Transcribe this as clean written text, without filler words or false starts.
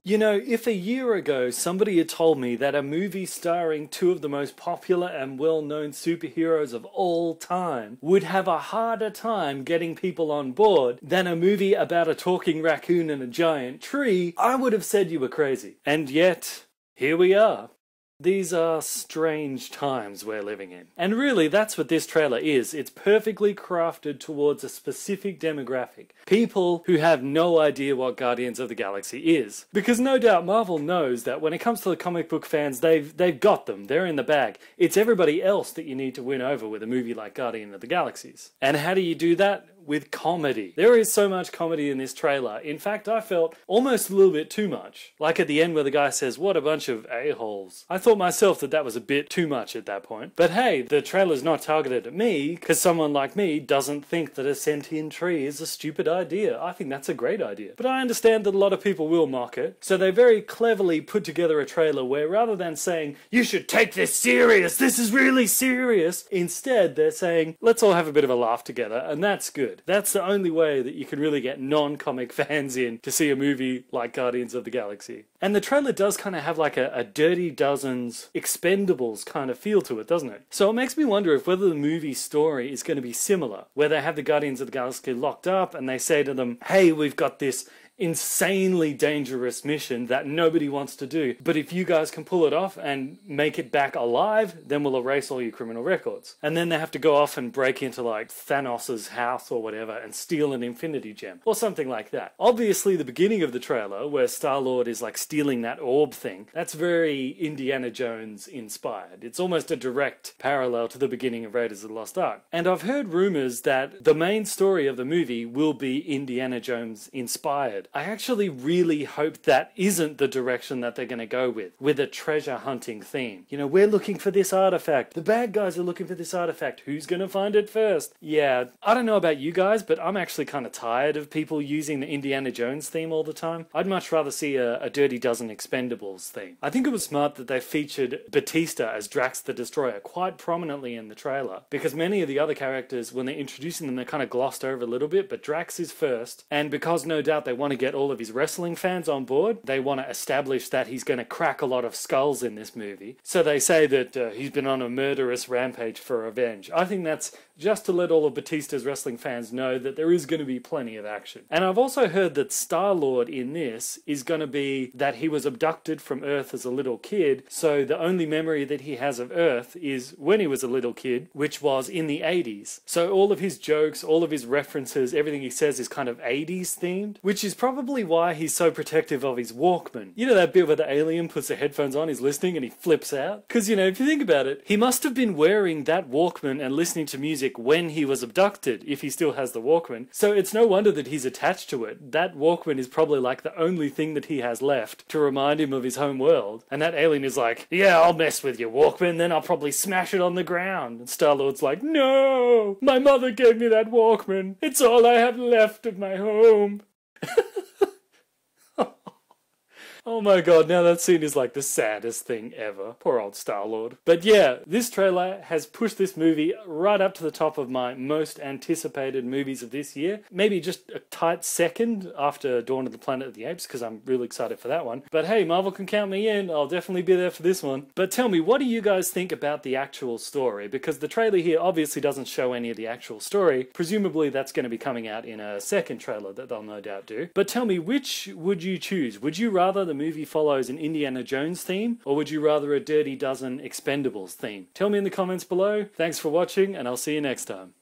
You know, if a year ago somebody had told me that a movie starring two of the most popular and well-known superheroes of all time would have a harder time getting people on board than a movie about a talking raccoon and a giant tree, I would have said you were crazy. And yet, here we are. These are strange times we're living in. And really, that's what this trailer is. It's perfectly crafted towards a specific demographic. People who have no idea what Guardians of the Galaxy is. Because no doubt Marvel knows that when it comes to the comic book fans, they've got them. They're in the bag. It's everybody else that you need to win over with a movie like Guardian of the Galaxies. And how do you do that? With comedy. There is so much comedy in this trailer. In fact, I felt almost a little bit too much. Like at the end where the guy says, "What a bunch of a-holes." I thought myself that was a bit too much at that point. But hey, the trailer's not targeted at me, because someone like me doesn't think that a sentient tree is a stupid idea. I think that's a great idea. But I understand that a lot of people will mock it. So they very cleverly put together a trailer where rather than saying, "You should take this serious, this is really serious," instead they're saying, "Let's all have a bit of a laugh together," and that's good. That's the only way that you can really get non-comic fans in to see a movie like Guardians of the Galaxy. And the trailer does kind of have like a Dirty Dozen's Expendables kind of feel to it, doesn't it? So it makes me wonder if whether the movie story is going to be similar, where they have the Guardians of the Galaxy locked up and they say to them, "Hey, we've got this insanely dangerous mission that nobody wants to do, but if you guys can pull it off and make it back alive, then we'll erase all your criminal records." And then they have to go off and break into like Thanos' house or whatever and steal an Infinity Gem or something like that. Obviously the beginning of the trailer where Star-Lord is like stealing that orb thing, that's very Indiana Jones inspired. It's almost a direct parallel to the beginning of Raiders of the Lost Ark. And I've heard rumors that the main story of the movie will be Indiana Jones inspired. I actually really hope that isn't the direction that they're going to go with a treasure hunting theme. You know, we're looking for this artifact. The bad guys are looking for this artifact. Who's going to find it first? Yeah, I don't know about you guys, but I'm actually kind of tired of people using the Indiana Jones theme all the time. I'd much rather see a Dirty Dozen Expendables theme. I think it was smart that they featured Batista as Drax the Destroyer quite prominently in the trailer, because many of the other characters, when they're introducing them, they're kind of glossed over a little bit, but Drax is first, and because no doubt they want to get all of his wrestling fans on board, they want to establish that he's going to crack a lot of skulls in this movie. So they say that he's been on a murderous rampage for revenge. I think that's just to let all of Batista's wrestling fans know that there is going to be plenty of action. And I've also heard that Star-Lord in this is going to be that he was abducted from Earth as a little kid, so the only memory that he has of Earth is when he was a little kid, which was in the 80s. So all of his jokes, all of his references, everything he says is kind of 80s themed, which is probably why he's so protective of his Walkman. You know that bit where the alien puts the headphones on, he's listening and he flips out? Because, you know, if you think about it, he must have been wearing that Walkman and listening to music when he was abducted, if he still has the Walkman. So it's no wonder that he's attached to it. That Walkman is probably like the only thing that he has left to remind him of his home world. And that alien is like, "Yeah, I'll mess with your Walkman, then I'll probably smash it on the ground." And Star-Lord's like, "No! My mother gave me that Walkman. It's all I have left of my home." Oh my god, now that scene is like the saddest thing ever. Poor old Star-Lord. But yeah, this trailer has pushed this movie right up to the top of my most anticipated movies of this year. Maybe just a tight second after Dawn of the Planet of the Apes, because I'm really excited for that one. But hey, Marvel can count me in. I'll definitely be there for this one. But tell me, what do you guys think about the actual story? Because the trailer here obviously doesn't show any of the actual story. Presumably that's going to be coming out in a second trailer that they'll no doubt do. But tell me, which would you choose? Would you rather the movie follows an Indiana Jones theme, or would you rather a Dirty Dozen Expendables theme? Tell me in the comments below. Thanks for watching, and I'll see you next time.